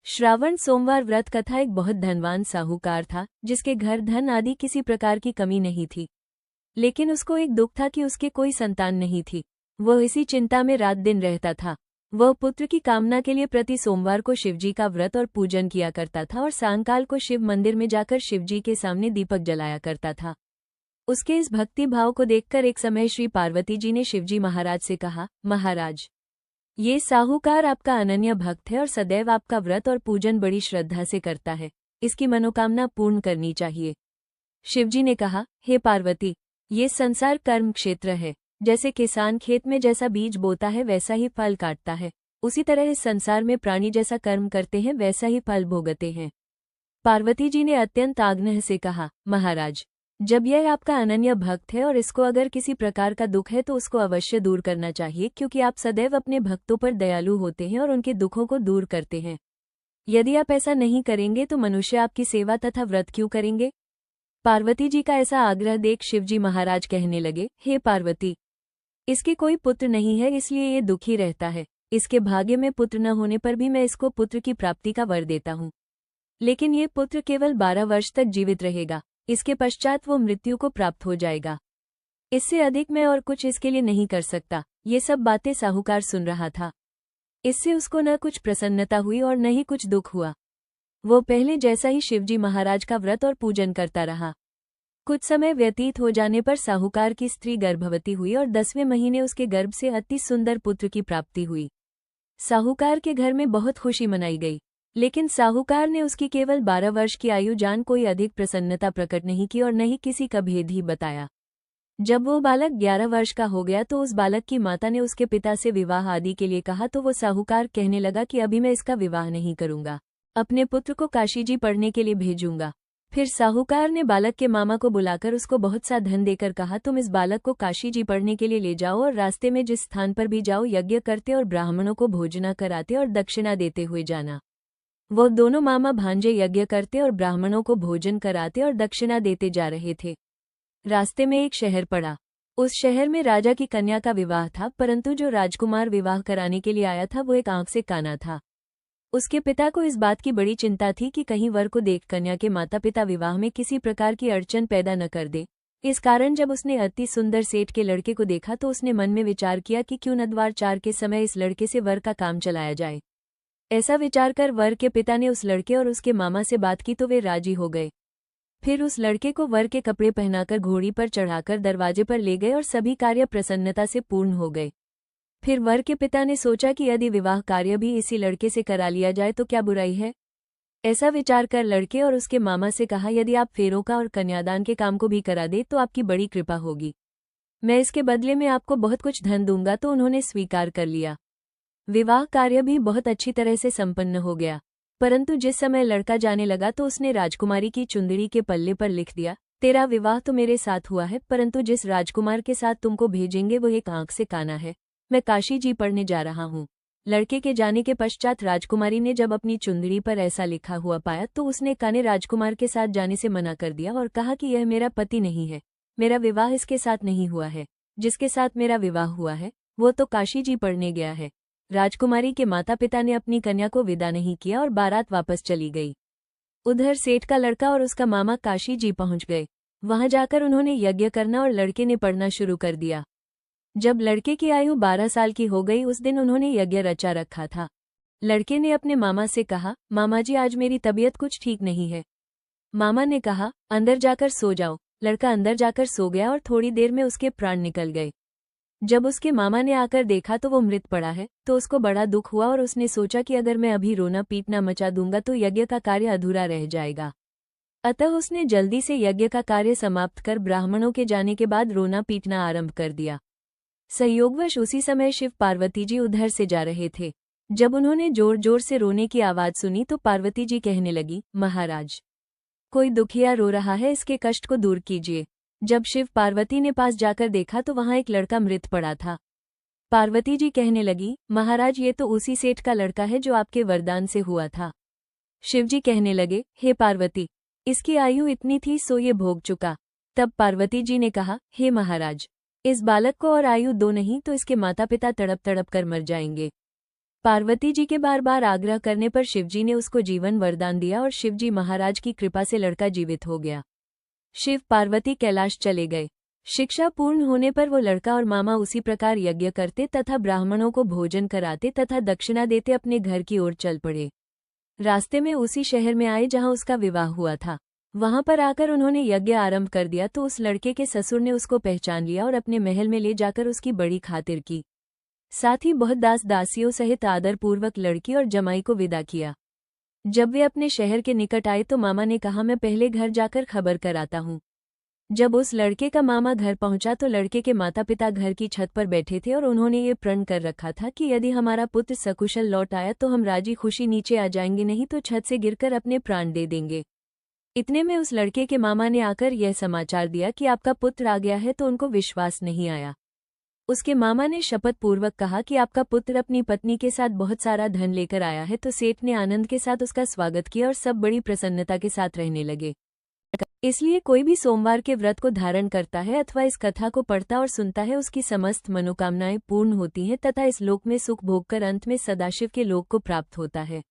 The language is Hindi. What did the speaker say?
श्रावण सोमवार व्रत कथा। एक बहुत धनवान साहूकार था जिसके घर धन आदि किसी प्रकार की कमी नहीं थी, लेकिन उसको एक दुख था कि उसके कोई संतान नहीं थी। वह इसी चिंता में रात दिन रहता था। वह पुत्र की कामना के लिए प्रति सोमवार को शिवजी का व्रत और पूजन किया करता था और सायंकाल को शिव मंदिर में जाकर शिवजी के सामने दीपक जलाया करता था। उसके इस भक्ति भाव को देखकर एक समय श्री पार्वती जी ने शिवजी महाराज से कहा, महाराज, ये साहूकार आपका अनन्य भक्त है और सदैव आपका व्रत और पूजन बड़ी श्रद्धा से करता है। इसकी मनोकामना पूर्ण करनी चाहिए। शिवजी ने कहा, हे पार्वती, ये संसार कर्म क्षेत्र है। जैसे किसान खेत में जैसा बीज बोता है वैसा ही फल काटता है, उसी तरह इस संसार में प्राणी जैसा कर्म करते हैं वैसा ही फल भोगते हैं। पार्वती जी ने अत्यंत आग्रह से कहा, महाराज, जब यह आपका अनन्य भक्त है और इसको अगर किसी प्रकार का दुख है तो उसको अवश्य दूर करना चाहिए, क्योंकि आप सदैव अपने भक्तों पर दयालु होते हैं और उनके दुखों को दूर करते हैं। यदि आप ऐसा नहीं करेंगे तो मनुष्य आपकी सेवा तथा व्रत क्यों करेंगे? पार्वती जी का ऐसा आग्रह देख शिवजी महाराज कहने लगे, हे पार्वती, इसके कोई पुत्र नहीं है, इसलिए ये दुखी रहता है। इसके भाग्य में पुत्र न होने पर भी मैं इसको पुत्र की प्राप्ति का वर देता हूँ, लेकिन ये पुत्र केवल 12 वर्ष तक जीवित रहेगा। इसके पश्चात वो मृत्यु को प्राप्त हो जाएगा। इससे अधिक मैं और कुछ इसके लिए नहीं कर सकता। ये सब बातें साहूकार सुन रहा था। इससे उसको न कुछ प्रसन्नता हुई और न ही कुछ दुख हुआ। वो पहले जैसा ही शिवजी महाराज का व्रत और पूजन करता रहा। कुछ समय व्यतीत हो जाने पर साहूकार की स्त्री गर्भवती हुई और 10वें महीने उसके गर्भ से अति सुंदर पुत्र की प्राप्ति हुई। साहूकार के घर में बहुत खुशी मनाई गई, लेकिन साहूकार ने उसकी केवल 12 वर्ष की आयु जान कोई अधिक प्रसन्नता प्रकट नहीं की और न ही किसी का भेद ही बताया। जब वो बालक 11 वर्ष का हो गया तो उस बालक की माता ने उसके पिता से विवाह आदि के लिए कहा, तो वो साहूकार कहने लगा कि अभी मैं इसका विवाह नहीं करूंगा, अपने पुत्र को काशी जी पढ़ने के लिए भेजूंगा। फिर साहूकार ने बालक के मामा को बुलाकर उसको बहुत सा धन देकर कहा, तुम इस बालक को काशी जी पढ़ने के लिए ले जाओ और रास्ते में जिस स्थान पर भी जाओ यज्ञ करते और ब्राह्मणों को भोजना कराते और दक्षिणा देते हुए जाना। वो दोनों मामा भांजे यज्ञ करते और ब्राह्मणों को भोजन कराते और दक्षिणा देते जा रहे थे। रास्ते में एक शहर पड़ा। उस शहर में राजा की कन्या का विवाह था, परंतु जो राजकुमार विवाह कराने के लिए आया था वो एक आंख से काना था। उसके पिता को इस बात की बड़ी चिंता थी कि कहीं वर को देख कन्या के माता पिता विवाह में किसी प्रकार की अड़चन पैदा न कर दे। इस कारण जब उसने अति सुंदर सेठ के लड़के को देखा तो उसने मन में विचार किया कि क्यों न द्वार 4 के समय इस लड़के से वर का काम चलाया जाए। ऐसा विचार कर वर के पिता ने उस लड़के और उसके मामा से बात की तो वे राजी हो गए। फिर उस लड़के को वर के कपड़े पहनाकर घोड़ी पर चढ़ाकर दरवाजे पर ले गए और सभी कार्य प्रसन्नता से पूर्ण हो गए। फिर वर के पिता ने सोचा कि यदि विवाह कार्य भी इसी लड़के से करा लिया जाए तो क्या बुराई है। ऐसा विचार कर लड़के और उसके मामा से कहा, यदि आप फेरों का और कन्यादान के काम को भी करा दे तो आपकी बड़ी कृपा होगी, मैं इसके बदले में आपको बहुत कुछ धन दूंगा। तो उन्होंने स्वीकार कर लिया। विवाह कार्य भी बहुत अच्छी तरह से संपन्न हो गया, परंतु जिस समय लड़का जाने लगा तो उसने राजकुमारी की चुंदड़ी के पल्ले पर लिख दिया, तेरा विवाह तो मेरे साथ हुआ है, परंतु जिस राजकुमार के साथ तुमको भेजेंगे वो एक आंख से काना है। मैं काशी जी पढ़ने जा रहा हूँ। लड़के के जाने के पश्चात राजकुमारी ने जब अपनी चुंदड़ी पर ऐसा लिखा हुआ पाया तो उसने काने राजकुमार के साथ जाने से मना कर दिया और कहा कि यह मेरा पति नहीं है, मेरा विवाह इसके साथ नहीं हुआ है। जिसके साथ मेरा विवाह हुआ है वो तो काशी जी पढ़ने गया है। राजकुमारी के माता पिता ने अपनी कन्या को विदा नहीं किया और बारात वापस चली गई। उधर सेठ का लड़का और उसका मामा काशी जी पहुंच गए। वहां जाकर उन्होंने यज्ञ करना और लड़के ने पढ़ना शुरू कर दिया। जब लड़के की आयु 12 साल की हो गई उस दिन उन्होंने यज्ञ रचा रखा था। लड़के ने अपने मामा से कहा, मामा जी आज मेरी तबीयत कुछ ठीक नहीं है। मामा ने कहा, अंदर जाकर सो जाओ। लड़का अंदर जाकर सो गया और थोड़ी देर में उसके प्राण निकल गए। जब उसके मामा ने आकर देखा तो वो मृत पड़ा है तो उसको बड़ा दुख हुआ और उसने सोचा कि अगर मैं अभी रोना पीटना मचा दूंगा तो यज्ञ का कार्य अधूरा रह जाएगा। अतः उसने जल्दी से यज्ञ का कार्य समाप्त कर ब्राह्मणों के जाने के बाद रोना पीटना आरंभ कर दिया। संयोगवश उसी समय शिव पार्वती जी उधर से जा रहे थे। जब उन्होंने जोर जोर से रोने की आवाज सुनी तो पार्वती जी कहने लगी, महाराज, कोई दुखिया रो रहा है, इसके कष्ट को दूर कीजिए। जब शिव पार्वती ने पास जाकर देखा तो वहां एक लड़का मृत पड़ा था। पार्वती जी कहने लगी, महाराज ये तो उसी सेठ का लड़का है जो आपके वरदान से हुआ था। शिवजी कहने लगे, हे पार्वती, इसकी आयु इतनी थी सो ये भोग चुका। तब पार्वती जी ने कहा, हे महाराज, इस बालक को और आयु दो नहीं तो इसके माता पिता तड़प तड़प कर मर जाएंगे। पार्वती जी के बार बार आग्रह करने पर शिवजी ने उसको जीवन वरदान दिया और शिवजी महाराज की कृपा से लड़का जीवित हो गया। शिव पार्वती कैलाश चले गए। शिक्षा पूर्ण होने पर वो लड़का और मामा उसी प्रकार यज्ञ करते तथा ब्राह्मणों को भोजन कराते तथा दक्षिणा देते अपने घर की ओर चल पड़े। रास्ते में उसी शहर में आए जहां उसका विवाह हुआ था। वहां पर आकर उन्होंने यज्ञ आरंभ कर दिया तो उस लड़के के ससुर ने उसको पहचान लिया और अपने महल में ले जाकर उसकी बड़ी खातिर की। साथ ही बहुत दास दासियों सहित आदरपूर्वक लड़की और जमाई को विदा किया। जब वे अपने शहर के निकट आए तो मामा ने कहा, मैं पहले घर जाकर खबर कराता हूँ। जब उस लड़के का मामा घर पहुंचा तो लड़के के माता पिता घर की छत पर बैठे थे और उन्होंने ये प्रण कर रखा था कि यदि हमारा पुत्र सकुशल लौट आया तो हम राजी खुशी नीचे आ जाएंगे, नहीं तो छत से गिरकर अपने प्राण दे देंगे। इतने में उस लड़के के मामा ने आकर यह समाचार दिया कि आपका पुत्र आ गया है, तो उनको विश्वास नहीं आया। उसके मामा ने शपथ पूर्वक कहा कि आपका पुत्र अपनी पत्नी के साथ बहुत सारा धन लेकर आया है। तो सेठ ने आनंद के साथ उसका स्वागत किया और सब बड़ी प्रसन्नता के साथ रहने लगे। इसलिए कोई भी सोमवार के व्रत को धारण करता है अथवा इस कथा को पढ़ता और सुनता है, उसकी समस्त मनोकामनाएं पूर्ण होती हैं तथा इस लोक में सुख भोगकर अंत में सदाशिव के लोक को प्राप्त होता है।